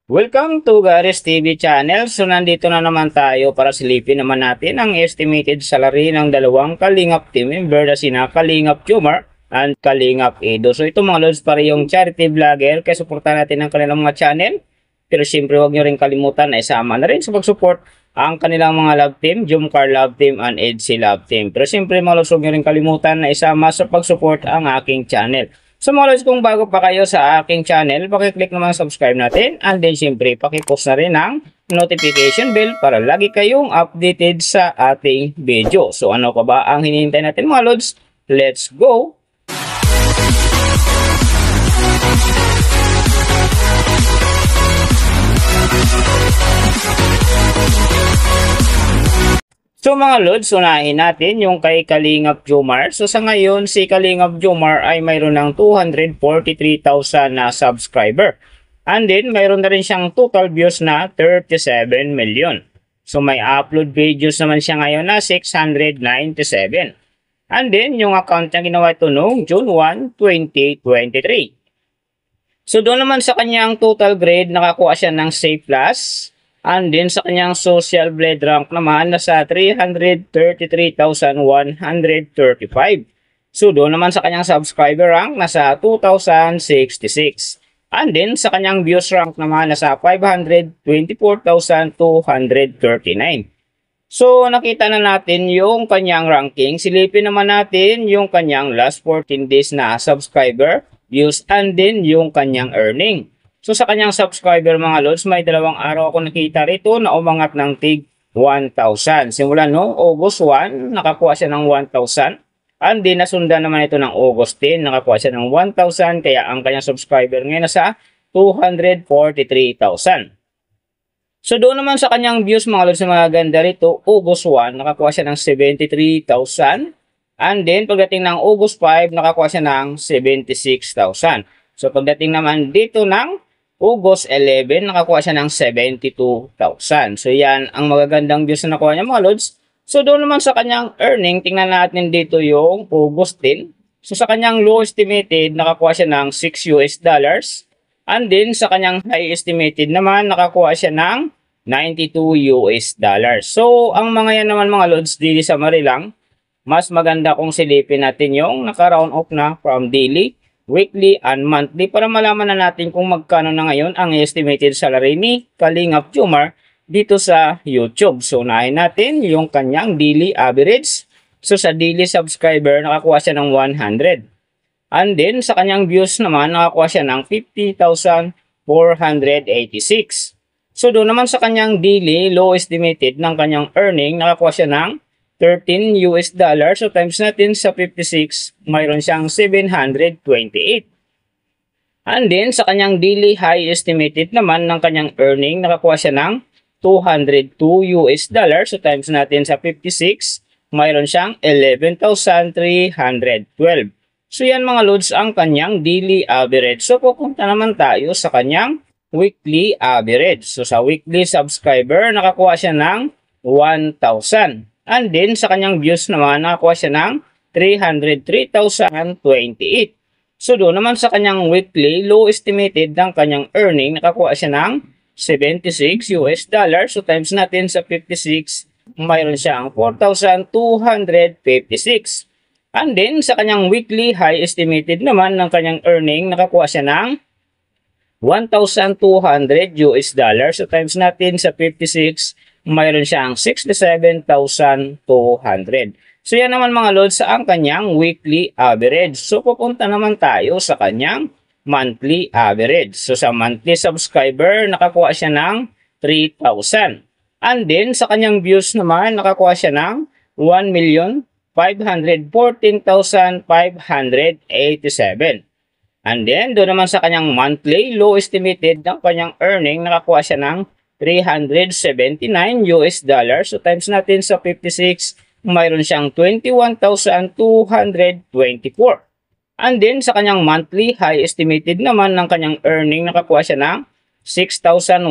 Welcome to Garis TV channel. So nandito na naman tayo para silipin naman natin ang estimated salary ng dalawang Kalingap team member na sina Kalingap Jomar and Kalingap Edo. So ito mga lods, para yung charity vlogger, kaya suportahan natin ang kanilang mga channel. Pero siyempre huwag nyo rin kalimutan na isama na rin sa pag-support ang kanilang mga love team, Jomcar Love Team and Edsy Love Team. Pero siyempre mga lods, huwag nyo rin kalimutan na isama sa pag-support ang aking channel. So mga lods, kung bago pa kayo sa aking channel, pakiclick naman subscribe natin, and then siyempre pakipost na rin ang notification bell para lagi kayong updated sa ating video. So ano pa ba ang hinihintay natin mga lods? Let's go! So mga lods, unahin natin yung kay Kalingap Jomar. So sa ngayon, si Kalingap Jomar ay mayroon ng 243,000 na subscriber. And then, mayroon na rin siyang total views na 37 million. So may upload videos naman siya ngayon na 697. And then, yung account niya ginawa ito noong June 1, 2023. So doon naman sa kanyang total grade, nakakuha siya ng C+. And then sa kanyang social blade rank naman, nasa 333,135. So doon naman sa kanyang subscriber rank, nasa 2,066. And then sa kanyang views rank naman, nasa 524,239. So nakita na natin yung kanyang ranking. Silipin naman natin yung kanyang last 14 days na subscriber views and then yung kanyang earning. So sa kanyang subscriber mga lods, may dalawang araw ako nakita rito na umangat ng tig 1,000. Simula no, August 1, nakakuha siya ng 1,000. And then nasundan naman ito ng August 10, nakakuha siya ng 1,000. Kaya ang kanyang subscriber ngayon nasa 243,000. So doon naman sa kanyang views mga lods, mga ganda rito, August 1, nakakuha siya ng 73,000. And then pagdating ng August 5, nakakuha siya ng 76,000. So pagdating naman dito ng August 11, nakakuha siya ng 72,000. So yan ang magagandang views na nakuha niya mga lods. So doon naman sa kanyang earning, tingnan natin dito yung August 10. So sa kanyang low estimated, nakakuha siya ng $6 US. And then sa kanyang high estimated naman, nakakuha siya ng $92 US. So ang mga yan naman mga lods, daily summary lang. Mas maganda kung silipin natin yung naka-round off na from daily, weekly, and monthly para malaman na natin kung magkano na ngayon ang estimated salary ni Kalingap Jomar dito sa YouTube. So, unahin natin yung kanyang daily average. So, sa daily subscriber, nakakuha siya ng 100. And then, sa kanyang views naman, nakakuha siya ng 50,486. So, doon naman sa kanyang daily low estimated ng kanyang earning, nakakuha siya ng $13 US. So times natin sa 56, mayroon siyang 728. And then sa kanyang daily high estimated naman ng kanyang earning, nakakuha siya ng $202 US. So times natin sa 56, mayroon siyang 11,312. So yan mga lods ang kanyang daily average. So pupunta naman tayo sa kanyang weekly average. So sa weekly subscriber, nakakuha siya ng 1,000. And then, sa kanyang views naman, nakakuha siya ng 303,028. So, doon naman sa kanyang weekly, low estimated ng kanyang earning, nakakuha siya ng $76 US. So, times natin sa 56, mayroon siyang 4,256. And then, sa kanyang weekly high estimated naman ng kanyang earning, nakakuha siya ng $1,200 US. So, times natin sa 56, mayroon siyang 67,200. So yan naman mga lods sa ang kanyang weekly average. So pupunta naman tayo sa kanyang monthly average. So sa monthly subscriber, nakakuha siya ng 3,000. And then sa kanyang views naman, nakakuha siya ng 1,514,587. And then doon naman sa kanyang monthly low estimated ng kanyang earning, nakakuha siya ng $379 US. So times natin sa 56, mayroon siyang 21,224. And then sa kanyang monthly high estimated naman ng kanyang earning, nakakuha siya ng $6,100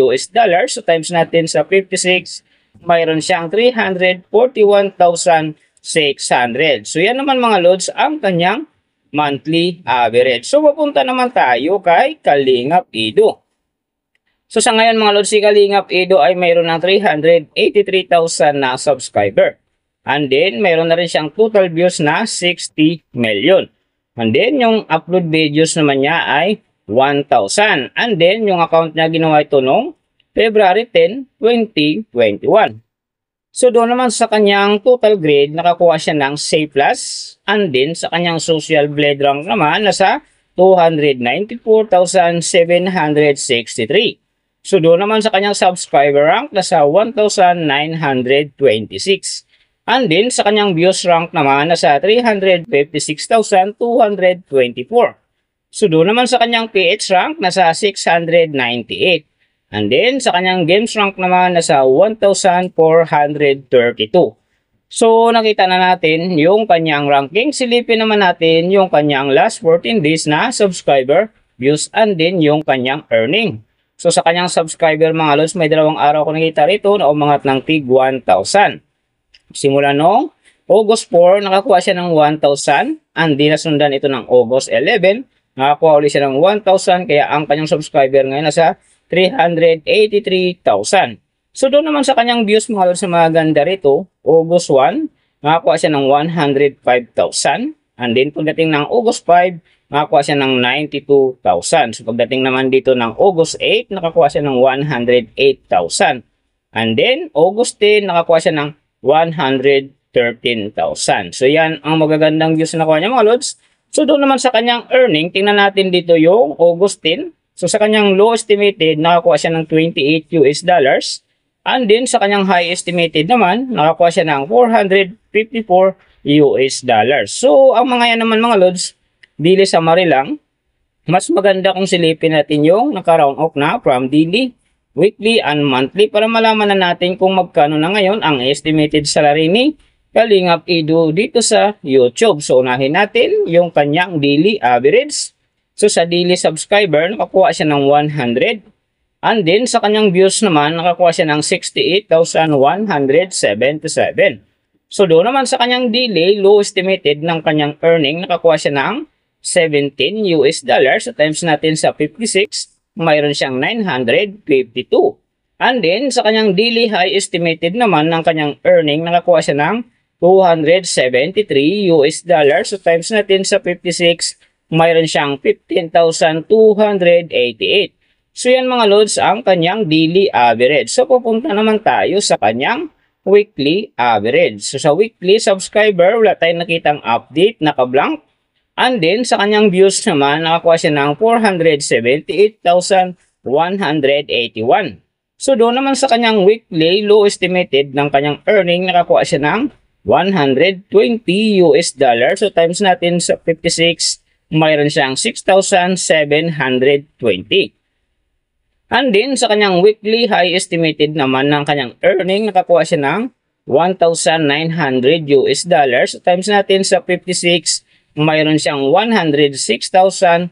US. So times natin sa 56, mayroon siyang 341,600. So yan naman mga lods ang kanyang monthly average. So, papunta naman tayo kay Kalingap Edo. So sa ngayon mga lods, si Kalingap Edo ay mayroon ng 383,000 na subscriber. And then mayroon na rin siyang total views na 60 million. And then yung upload videos naman niya ay 1,000. And then yung account niya ginawa ito noong February 10, 2021. So doon naman sa kanyang total grade, nakakuha siya ng C+. And then sa kanyang social blade rank naman, nasa 294,763. So doon naman sa kanyang subscriber rank, nasa 1,926. And then sa kanyang views rank naman, nasa 356,224. So doon naman sa kanyang PH rank, nasa 698. And then, sa kanyang games rank naman, nasa 1,432. So, nakita na natin yung kanyang ranking. Silipin naman natin yung kanyang last 14 days na subscriber views and then yung kanyang earning. So, sa kanyang subscriber mga lods, may 2 araw ko nakita rito na umangat ng tig 1,000. Simula noong August 4, nakakuha siya ng 1,000 and then nasundan ito ng August 11. Nakakuha ulit siya ng 1,000 kaya ang kanyang subscriber ngayon nasa 383,000. So doon naman sa kanyang views mga lods na maganda rito, August 1, nakakuha siya ng 105,000. And then pagdating ng August 5, nakakuha siya ng 92,000. So pagdating naman dito ng August 8, nakakuha siya ng 108,000. And then August 10, nakakuha siya ng 113,000. So yan ang magagandang views na nakuha niya mga lods. So doon naman sa kanyang earning, tingnan natin dito yung August 10. So sa kanyang low estimated, nakakuha siya ng $28 US. And then sa kanyang high estimated naman, nakakuha siya ng $454 US. So ang mga yan naman mga lods, daily summary lang. Mas maganda kung silipin natin yung naka-round off na from daily, weekly, and monthly para malaman na natin kung magkano na ngayon ang estimated salary ni Kalingap Edo dito sa YouTube. So unahin natin yung kanyang daily average. So sa daily subscriber, nakakuha siya ng 100. And then sa kanyang views naman, nakakuha siya ng 68,177. So doon naman sa kanyang daily, low estimated ng kanyang earning, nakakuha siya ng $17 US. So times natin sa 56, mayroon siyang 952. And then sa kanyang daily high estimated naman ng kanyang earning, nakakuha siya ng $273 US. So times natin sa 56, mayroon siyang 15,288. So yan mga lods ang kanyang daily average. So pupunta naman tayo sa kanyang weekly average. So sa weekly subscriber, wala tayong nakitang update, naka-blank. And then sa kanyang views naman, nakakuha siya ng 478,181. So doon naman sa kanyang weekly, low estimated ng kanyang earning, nakakuha siya ng $120 US. So times natin sa 56, mayroon siyang 6,720. And then, sa kanyang weekly high estimated naman ng kanyang earning, nakakuha siya ng $1,900 US. So times natin sa 56, mayroon siyang 106,400.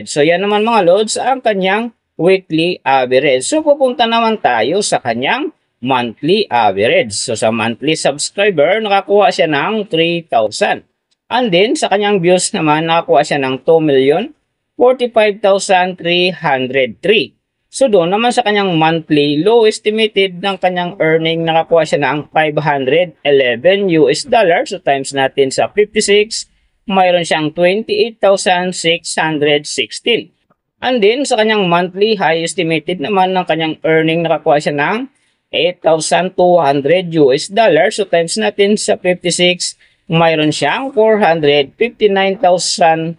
So yan naman mga lods ang kanyang weekly average. So pupunta naman tayo sa kanyang monthly average. So sa monthly subscriber, nakakuha siya ng 3,000. And then, sa kanyang views naman, nakakuha siya ng 2,045,303. So, doon naman sa kanyang monthly, low estimated ng kanyang earning, nakakuha siya ng $511 US. So, times natin sa 56, mayroon siyang 28,616. And then, sa kanyang monthly, high estimated naman ng kanyang earning, nakakuha siya ng $8,200 US. So, times natin sa 56, mayroon siyang 459,200.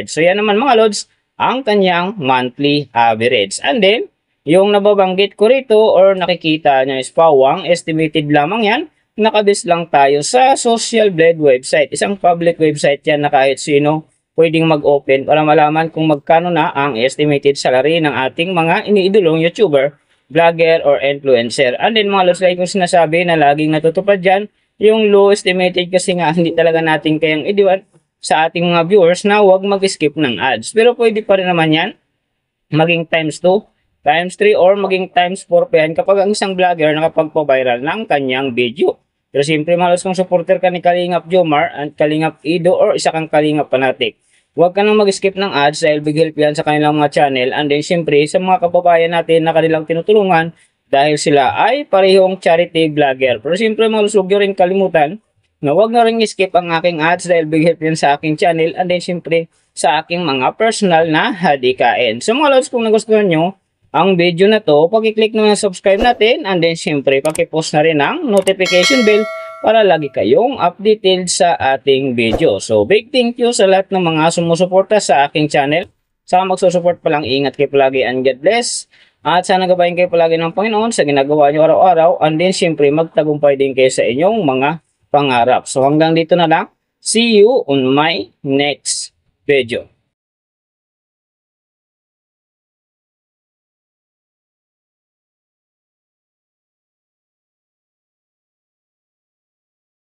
So yan naman mga lods ang kanyang monthly average. And then, yung nababanggit ko rito or nakikita nyo is pawang, estimated lamang yan. Nakabis lang tayo sa Social Blade website. Isang public website yan na kahit sino pwedeng mag-open para malaman kung magkano na ang estimated salary ng ating mga iniidolong YouTuber, vlogger, or influencer. And then mga lods, like kung sinasabi na laging natutupad dyan, yung low estimated kasi nga hindi talaga natin kayang idiwan sa ating mga viewers na huwag mag-skip ng ads. Pero pwede pa rin naman yan maging times 2, times 3, or maging times 4 pa yan kapag ang isang vlogger nakapagpa-viral ng kanyang video. Pero siyempre malos kung supporter ka ni Kalingap Jomar at Kalingap Edo or isa kang Kalingap fanatic. huwag ka nang mag-skip ng ads dahil big help yan sa kanilang mga channel. And then syempre sa mga kababayan natin na kanilang tinutulungan dahil sila ay parehong charity vlogger. Pero syempre mga lusog nyo rin kalimutan na huwag na rin skip ang aking ads dahil big help yan sa aking channel. And then syempre sa aking mga personal na hadikain. So mga lods, kung nagustuhan nyo ang video na to, pag-click nyo na subscribe natin, and then syempre pag-post na rin ang notification bell para lagi kayong updated sa ating video. So big thank you sa lahat ng mga sumusuporta sa aking channel. Saka magsusupport pa lang, ingat kayo palagi and God bless. At sana gabayan kayo palagi ng Panginoon sa ginagawa nyo araw-araw, and then syempre magtagumpay din kayo sa inyong mga pangarap. So hanggang dito na lang. See you on my next video.